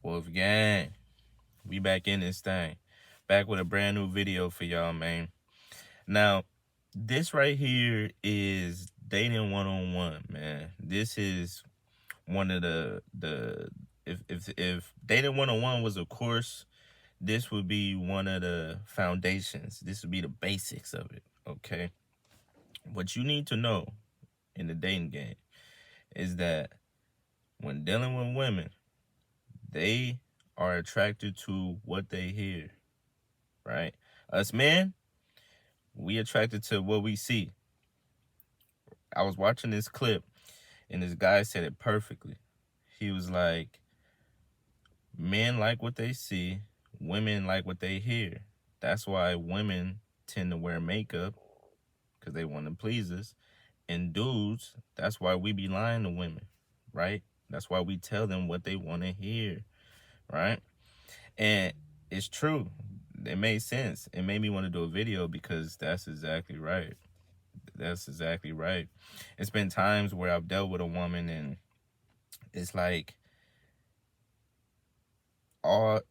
Wolf Gang, we back in this thing. Back with a brand new video for y'all, man. Now, this right here is dating one on one, man. This is one of the if dating one on one was a course, this would be one of the foundations. This would be the basics of it. Okay. What you need to know in the dating game is that when dealing with women, they are attracted to what they hear, right? Us men, we attracted to what we see. I was watching this clip and this guy said it perfectly. He was like, men like what they see, women like what they hear. That's why women tend to wear makeup because they want to please us. And dudes, that's why we be lying to women, right? That's why we tell them what they want to hear, right? And it's true. It made sense. It made me want to do a video because that's exactly right. That's exactly right. It's been times where I've dealt with a woman and it's like all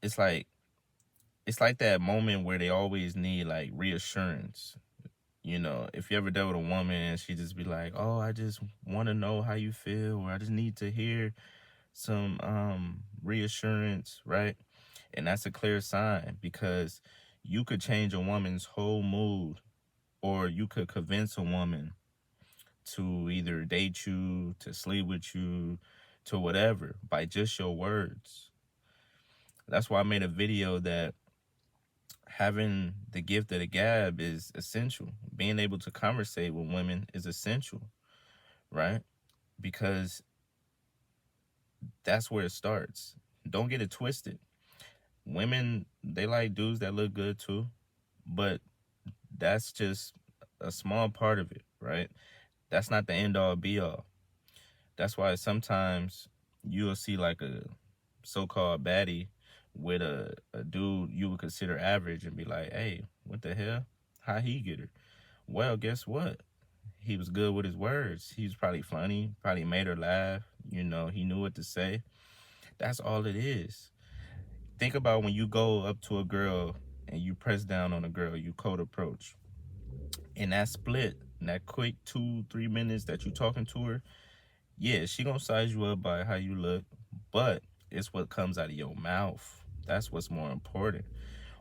it's like it's like that moment where they always need like reassurance. You know, if you ever dealt with a woman and she just be like, "Oh, I just want to know how you feel," or "I just need to hear some reassurance," right? And that's a clear sign because you could change a woman's whole mood, or you could convince a woman to either date you, to sleep with you, to whatever by just your words. That's why I made a video that having the gift of the gab is essential. Being able to conversate with women is essential, right? Because that's where it starts. Don't get it twisted. Women, they like dudes that look good too, but that's just a small part of it, right? That's not the end all be all. That's why sometimes you'll see like a so-called baddie with a dude you would consider average and be like, hey, what the hell? How he get her? Well, guess what? He was good with his words. He was probably funny, probably made her laugh. You know, he knew what to say. That's all it is. Think about when you go up to a girl and you press down on a girl, you cold approach. In that split, in that quick 2-3 minutes that you talking to her, yeah, she gonna size you up by how you look, but it's what comes out of your mouth. That's what's more important.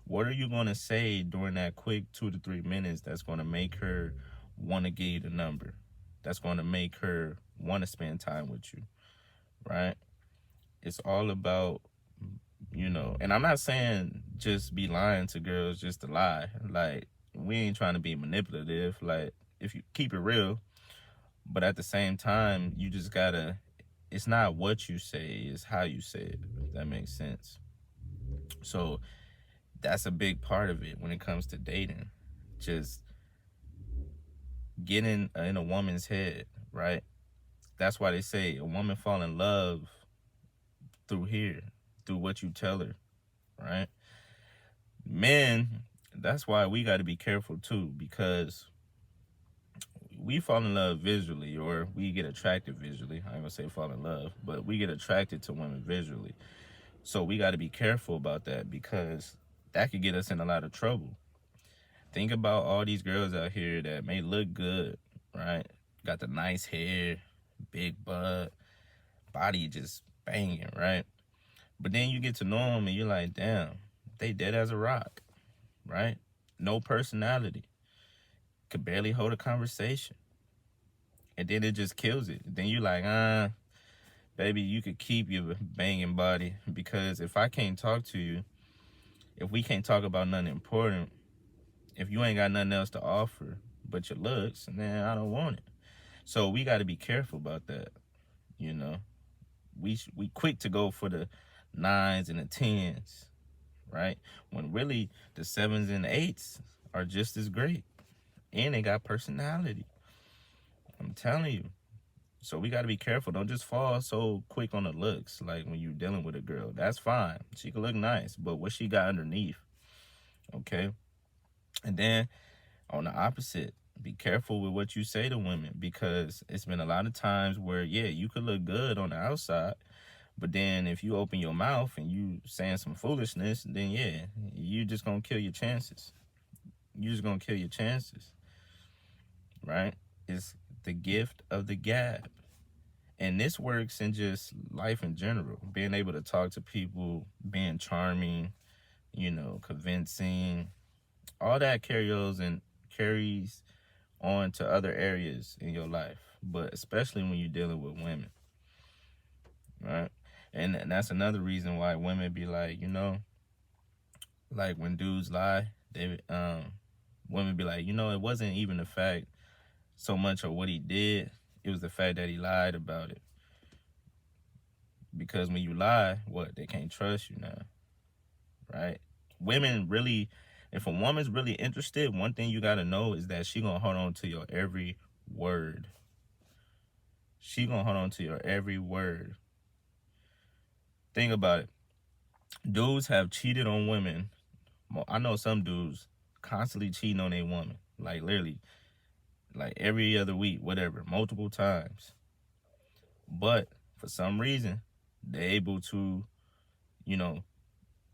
What are you gonna say during that quick 2 to 3 minutes that's gonna make her want to give you the number? That's gonna make her want to spend time with you, right? It's all about, and I'm not saying just be lying to girls just to lie. Like, we ain't trying to be manipulative. Like, if you keep it real, but at the same time, you just gotta, it's not what you say, it's how you say it, if that makes sense. So that's a big part of it when it comes to dating. Just getting in a woman's head, right? That's why they say a woman fall in love through here, through what you tell her, right? Men, that's why we got to be careful too, because we fall in love visually, or we get attracted visually. I ain't gonna say fall in love, but we get attracted to women visually. So we got to be careful about that because that could get us in a lot of trouble. Think about all these girls out here that may look good, right? Got the nice hair, big butt, body just banging, right? But then you get to know them and you're like, damn, they dead as a rock, right? No personality, could barely hold a conversation. And then it just kills it. Then you like, baby, you could keep your banging body because if I can't talk to you, if we can't talk about nothing important, if you ain't got nothing else to offer but your looks, then I don't want it. So we got to be careful about that. You know, we quick to go for the 9s and the 10s, right? When really the 7s and 8s are just as great, and they got personality. I'm telling you. So we got to be careful. Don't just fall so quick on the looks. Like when you're dealing with a girl, that's fine. She can look nice, but what she got underneath, okay? And then on the opposite, be careful with what you say to women because it's been a lot of times where, yeah, you could look good on the outside, But then if you open your mouth and you saying some foolishness, then yeah, you just gonna kill your chances. You just gonna kill your chances, right? It's the gift of the gab. And this works in just life in general. Being able to talk to people, being charming, convincing, all that carries on to other areas in your life, but especially when you're dealing with women, right? And that's another reason why women be like, like when dudes lie, they women be like, it wasn't even the fact so much of what he did, it was the fact that he lied about it. Because when you lie, they can't trust you now, right? Women really, if a woman's really interested, one thing you gotta know is that she gonna hold on to your every word. She gonna hold on to your every word. Think about it. Dudes have cheated on women. I know some dudes constantly cheating on a woman, like literally, like every other week, whatever, multiple times. But for some reason, they're able to,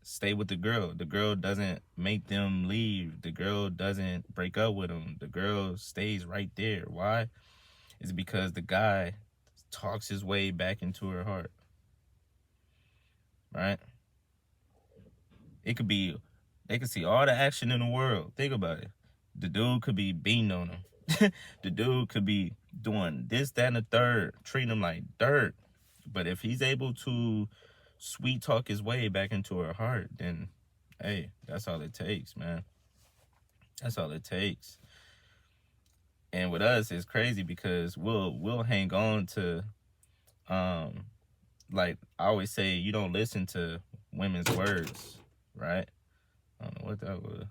stay with the girl. The girl doesn't make them leave. The girl doesn't break up with them. The girl stays right there. Why? It's because the guy talks his way back into her heart. Right? They could see all the action in the world. Think about it. The dude could be beating on him. The dude could be doing this, that, and the third, treating him like dirt. But if he's able to sweet talk his way back into her heart, then hey, that's all it takes, man. That's all it takes. And with us, it's crazy because we'll hang on to, like I always say, you don't listen to women's words, right? I don't know what that was,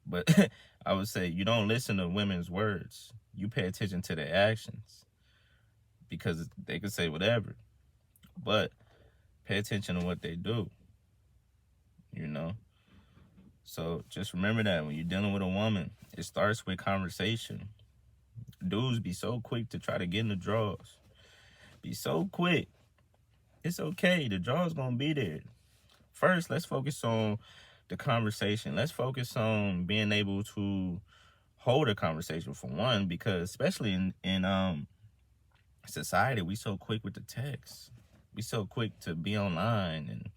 but I would say you don't listen to women's words. You pay attention to their actions because they can say whatever, but pay attention to what they do. So just remember that when you're dealing with a woman, it starts with conversation. Dudes be so quick to try to get in the draws. Be so quick. It's okay. The draw's gonna be there. First, let's focus on the conversation. Let's focus on being able to hold a conversation for one, because especially in society, we so quick with the text. We so quick to be online and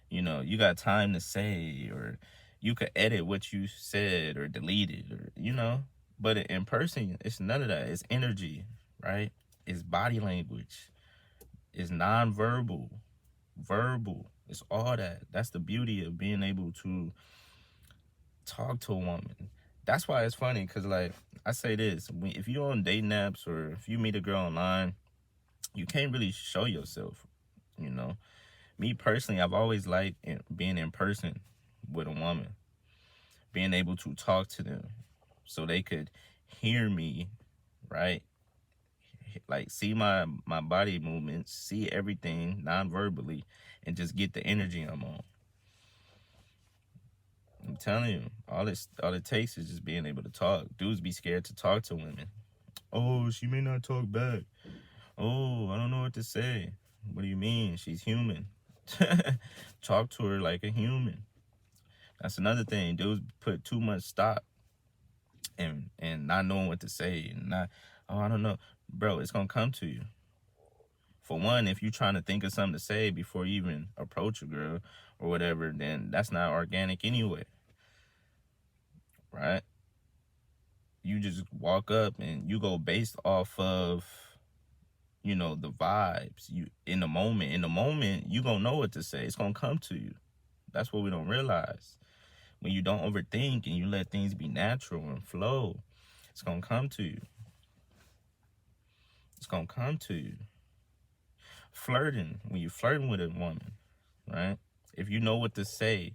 you got time to say, or you could edit what you said or delete it, or but in person it's none of that. It's energy, right? It's body language, it's non-verbal, verbal, it's all that. That's the beauty of being able to talk to a woman. That's why it's funny, because like I say this, if you're on dating apps or if you meet a girl online, you can't really show yourself. Me personally, I've always liked being in person with a woman, being able to talk to them so they could hear me, right? Like see my body movements, see everything non-verbally, and just get the energy I'm on. I'm telling you, all it takes is just being able to talk. Dudes be scared to talk to women. Oh, she may not talk back. Oh, I don't know what to say. What do you mean? She's human. Talk to her like a human. That's another thing. Dudes put too much stock and not knowing what to say, and I don't know. Bro, it's gonna come to you. For one, if you're trying to think of something to say before you even approach a girl or whatever, then that's not organic anyway. Right? You just walk up and you go based off of the vibes. You in the moment you gonna know what to say. It's gonna come to you. That's what we don't realize. When you don't overthink and you let things be natural and flow, it's gonna come to you. It's gonna come to you. Flirting, when you're flirting with a woman, right? If you know what to say,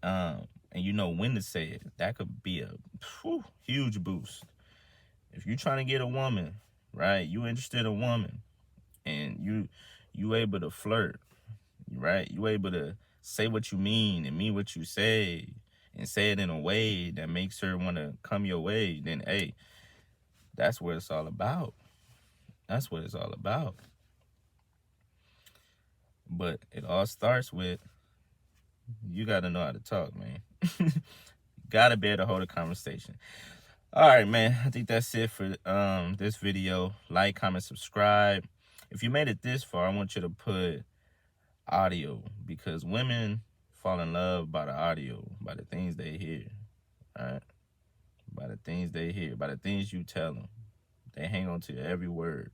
and you know when to say it, that could be a huge boost. If you're trying to get a woman, right? You interested in a woman, and you able to flirt, right? You able to say what you mean and mean what you say, and say it in a way that makes her want to come your way, then hey, that's what it's all about. That's what it's all about. But it all starts with, you got to know how to talk, man. Gotta be able to hold a conversation. All right, man. I think that's it for this video. Like, comment, subscribe. If you made it this far, I want you to put audio, because women fall in love by the audio, by the things they hear. All right, by the things they hear, by the things you tell them. They hang on to every word.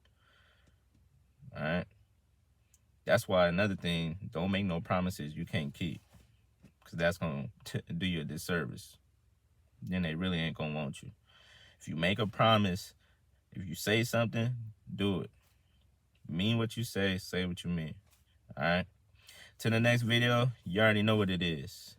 All right. That's why another thing, don't make no promises you can't keep, because that's going to do you a disservice. Then they really ain't going to want you. If you make a promise, if you say something, do it. Mean what you say what you mean. All right. To the next video, you already know what it is.